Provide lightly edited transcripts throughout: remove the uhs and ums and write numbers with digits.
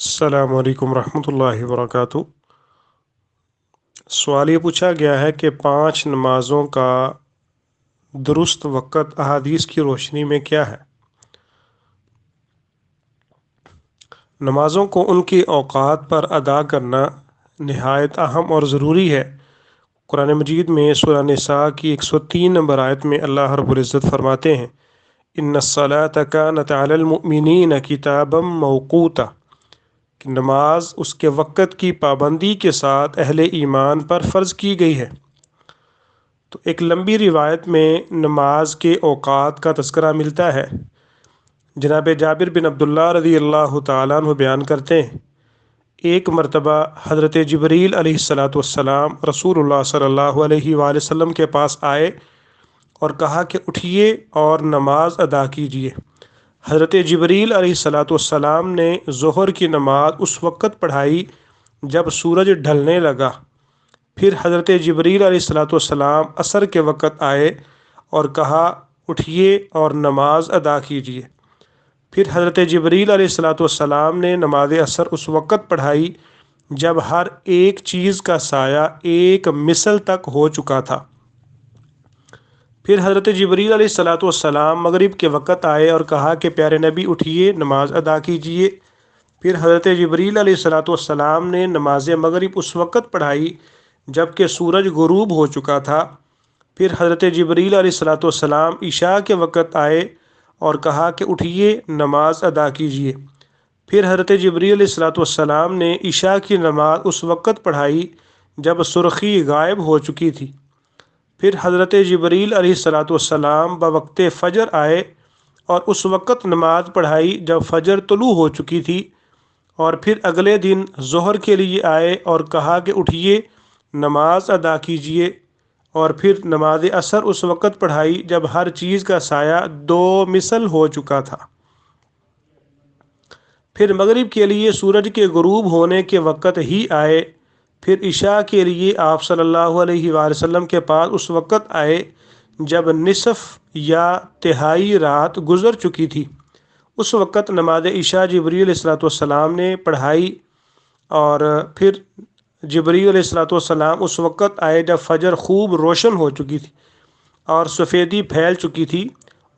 السلام علیکم ورحمۃ اللہ وبرکاتہ۔ سوال یہ پوچھا گیا ہے کہ 5 نمازوں کا درست وقت احادیث کی روشنی میں کیا ہے؟ نمازوں کو ان کی اوقات پر ادا کرنا نہایت اہم اور ضروری ہے۔ قرآن مجید میں سورہ نساء کی 103 نمبر آیت میں اللہ رب العزت فرماتے ہیں ان الصلاۃ کانت علی المؤمنین کتابا موقوتا، کہ نماز اس کے وقت کی پابندی کے ساتھ اہل ایمان پر فرض کی گئی ہے۔ تو ایک لمبی روایت میں نماز کے اوقات کا تذکرہ ملتا ہے۔ جناب جابر بن عبداللہ رضی اللہ تعالیٰ عنہ بیان کرتے ہیں، ایک مرتبہ حضرت جبریل علیہ السلام رسول اللہ صلی اللہ علیہ وآلہ وسلم کے پاس آئے اور کہا کہ اٹھیے اور نماز ادا کیجیے۔ حضرت جبریل علیہ السلام نے ظہر کی نماز اس وقت پڑھائی جب سورج ڈھلنے لگا۔ پھر حضرت جبریل علیہ السلام عصر کے وقت آئے اور کہا اٹھیے اور نماز ادا کیجیے۔ پھر حضرت جبریل علیہ السلام نے نماز عصر اس وقت پڑھائی جب ہر ایک چیز کا سایہ ایک مثل تک ہو چکا تھا۔ پھر حضرت جبریل علیہ السلام مغرب کے وقت آئے اور کہا کہ پیارے نبی اٹھیے نماز ادا کیجیے۔ پھر حضرت جبریل علیہ السلام نے نماز مغرب اس وقت پڑھائی جب کہ سورج غروب ہو چکا تھا۔ پھر حضرت جبریل علیہ السلام عشاء کے وقت آئے اور کہا کہ اٹھیے نماز ادا کیجیے۔ پھر حضرت جبریل علیہ السلام نے عشاء کی نماز اس وقت پڑھائی جب سرخی غائب ہو چکی تھی۔ پھر حضرت جبریل علیہ السلام بوقت فجر آئے اور اس وقت نماز پڑھائی جب فجر طلوع ہو چکی تھی۔ اور پھر اگلے دن ظہر کے لیے آئے اور کہا کہ اٹھیے نماز ادا کیجیے۔ اور پھر نماز عصر اس وقت پڑھائی جب ہر چیز کا سایہ 2 مثل ہو چکا تھا۔ پھر مغرب کے لیے سورج کے غروب ہونے کے وقت ہی آئے۔ پھر عشاء کے لیے آپ صلی اللہ علیہ وآلہ وسلم کے پاس اس وقت آئے جب نصف یا تہائی رات گزر چکی تھی۔ اس وقت نماز عشاء جبریل علیہ السلام نے پڑھائی اور پھر جبریل علیہ السلام اس وقت آئے جب فجر خوب روشن ہو چکی تھی اور سفیدی پھیل چکی تھی۔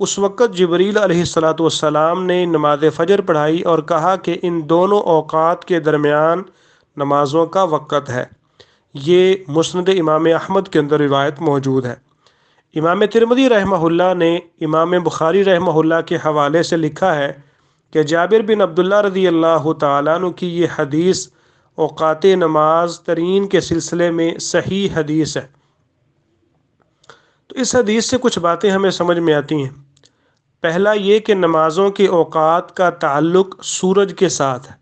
اس وقت جبریل علیہ السلام نے نماز فجر پڑھائی اور کہا کہ ان دونوں اوقات کے درمیان نمازوں کا وقت ہے۔ یہ مسند امام احمد کے اندر روایت موجود ہے۔ امام ترمذی رحمہ اللہ نے امام بخاری رحمہ اللہ کے حوالے سے لکھا ہے کہ جابر بن عبداللہ رضی اللہ تعالیٰ عنہ کی یہ حدیث اوقات نماز ترین کے سلسلے میں صحیح حدیث ہے۔ تو اس حدیث سے کچھ باتیں ہمیں سمجھ میں آتی ہیں۔ پہلا یہ کہ نمازوں کے اوقات کا تعلق سورج کے ساتھ ہے۔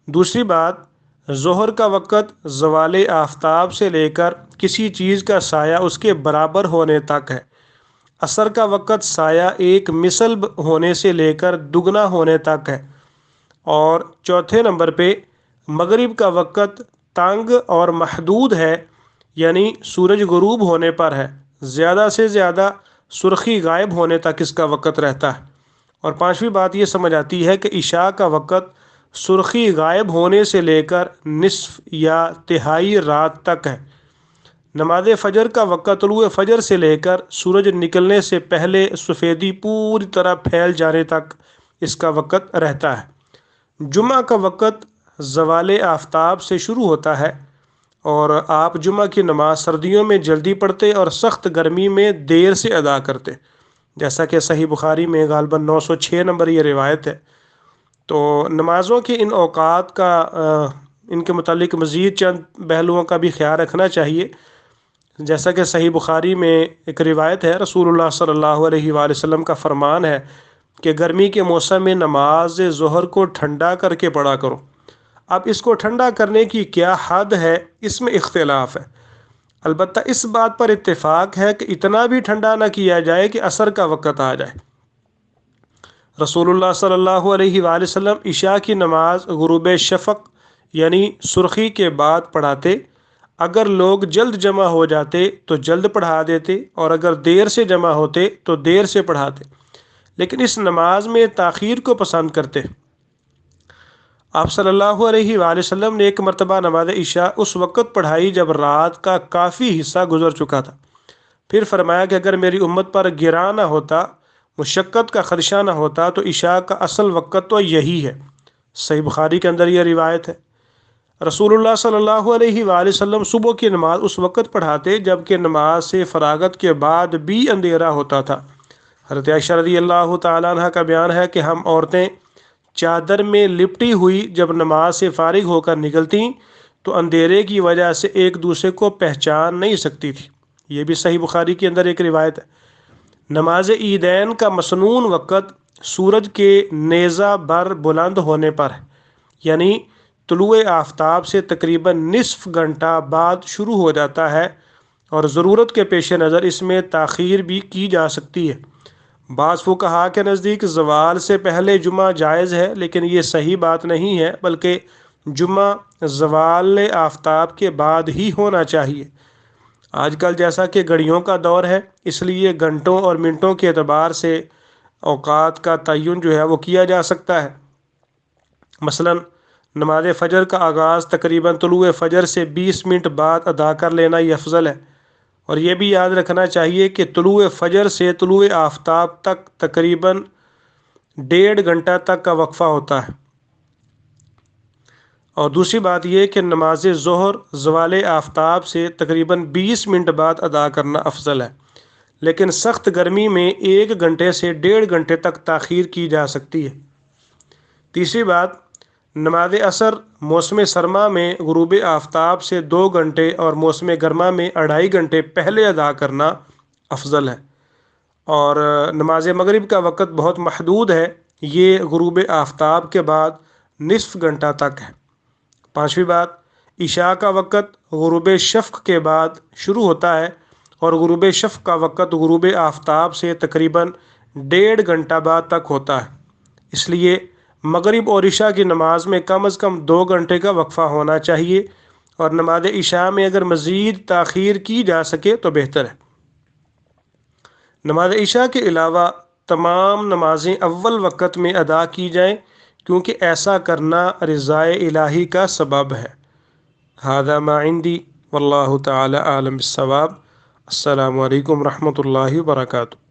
دوسری بات، ظہر کا وقت زوال آفتاب سے لے کر کسی چیز کا سایہ اس کے برابر ہونے تک ہے۔ عصر کا وقت سایہ ایک مثل ہونے سے لے کر دگنا ہونے تک ہے۔ اور چوتھے نمبر پہ مغرب کا وقت تنگ اور محدود ہے، یعنی سورج غروب ہونے پر ہے، زیادہ سے زیادہ سرخی غائب ہونے تک اس کا وقت رہتا ہے۔ اور پانچویں بات یہ سمجھ آتی ہے کہ عشاء کا وقت سرخی غائب ہونے سے لے کر نصف یا تہائی رات تک ہے۔ نماز فجر کا وقت طلوع فجر سے لے کر سورج نکلنے سے پہلے سفیدی پوری طرح پھیل جانے تک اس کا وقت رہتا ہے۔ جمعہ کا وقت زوال آفتاب سے شروع ہوتا ہے اور آپ جمعہ کی نماز سردیوں میں جلدی پڑھتے اور سخت گرمی میں دیر سے ادا کرتے، جیسا کہ صحیح بخاری میں غالباً 906 نمبر یہ روایت ہے۔ تو نمازوں کے ان اوقات کا ان کے متعلق مزید چند پہلوؤں کا بھی خیال رکھنا چاہیے۔ جیسا کہ صحیح بخاری میں ایک روایت ہے، رسول اللہ صلی اللہ علیہ وآلہ وسلم کا فرمان ہے کہ گرمی کے موسم میں نماز ظہر کو ٹھنڈا کر کے پڑھا کرو۔ اب اس کو ٹھنڈا کرنے کی کیا حد ہے، اس میں اختلاف ہے۔ البتہ اس بات پر اتفاق ہے کہ اتنا بھی ٹھنڈا نہ کیا جائے کہ عصر کا وقت آ جائے۔ رسول اللہ صلی اللہ علیہ وآلہ وسلم عشاء کی نماز غروب شفق یعنی سرخی کے بعد پڑھاتے۔ اگر لوگ جلد جمع ہو جاتے تو جلد پڑھا دیتے اور اگر دیر سے جمع ہوتے تو دیر سے پڑھاتے، لیکن اس نماز میں تاخیر کو پسند کرتے۔ آپ صلی اللہ علیہ وآلہ وسلم نے ایک مرتبہ نماز عشاء اس وقت پڑھائی جب رات کا کافی حصہ گزر چکا تھا، پھر فرمایا کہ اگر میری امت پر گراں نہ ہوتا، مشقت کا خدشہ نہ ہوتا تو عشاء کا اصل وقت تو یہی ہے۔ صحیح بخاری کے اندر یہ روایت ہے۔ رسول اللہ صلی اللہ علیہ وآلہ وسلم صبح کی نماز اس وقت پڑھاتے جب کہ نماز سے فراغت کے بعد بھی اندھیرا ہوتا تھا۔ حضرت عائشہ رضی اللہ تعالیٰ عنہ کا بیان ہے کہ ہم عورتیں چادر میں لپٹی ہوئی جب نماز سے فارغ ہو کر نکلتیں تو اندھیرے کی وجہ سے ایک دوسرے کو پہچان نہیں سکتی تھی۔ یہ بھی صحیح بخاری کے اندر ایک روایت ہے۔ نماز عیدین کا مسنون وقت سورج کے نیزہ بر بلند ہونے پر ہے، یعنی طلوع آفتاب سے تقریباً نصف گھنٹہ بعد شروع ہو جاتا ہے، اور ضرورت کے پیش نظر اس میں تاخیر بھی کی جا سکتی ہے۔ بعض فقہا کے نزدیک زوال سے پہلے جمعہ جائز ہے، لیکن یہ صحیح بات نہیں ہے، بلکہ جمعہ زوال آفتاب کے بعد ہی ہونا چاہیے۔ آج کل جیسا کہ گھڑیوں کا دور ہے، اس لیے گھنٹوں اور منٹوں کے اعتبار سے اوقات کا تعین جو ہے وہ کیا جا سکتا ہے۔ مثلا نماز فجر کا آغاز تقریباً طلوع فجر سے 20 منٹ بعد ادا کر لینا یہ افضل ہے، اور یہ بھی یاد رکھنا چاہیے کہ طلوع فجر سے طلوع آفتاب تک تقریباً 1.5 گھنٹہ تک کا وقفہ ہوتا ہے۔ اور دوسری بات یہ کہ نماز ظہر زوال آفتاب سے تقریباً 20 منٹ بعد ادا کرنا افضل ہے، لیکن سخت گرمی میں 1 گھنٹے سے 1.5 گھنٹے تک تاخیر کی جا سکتی ہے۔ تیسری بات، نماز عصر موسم سرما میں غروب آفتاب سے 2 گھنٹے اور موسم گرما میں 2.5 گھنٹے پہلے ادا کرنا افضل ہے، اور نماز مغرب کا وقت بہت محدود ہے، یہ غروب آفتاب کے بعد نصف گھنٹہ تک ہے۔ پانچویں بات، عشاء کا وقت غروب شفق کے بعد شروع ہوتا ہے، اور غروب شفق کا وقت غروب آفتاب سے تقریباً 1.5 گھنٹہ بعد تک ہوتا ہے، اس لیے مغرب اور عشاء کی نماز میں کم از کم 2 گھنٹے کا وقفہ ہونا چاہیے، اور نماز عشاء میں اگر مزید تاخیر کی جا سکے تو بہتر ہے۔ نماز عشاء کے علاوہ تمام نمازیں اول وقت میں ادا کی جائیں، کیونکہ ایسا کرنا رضائے الہی کا سبب ہے۔ ھذا ما عندی واللہ تعالی اعلم بالصواب۔ السلام علیکم ورحمۃ اللہ وبرکاتہ۔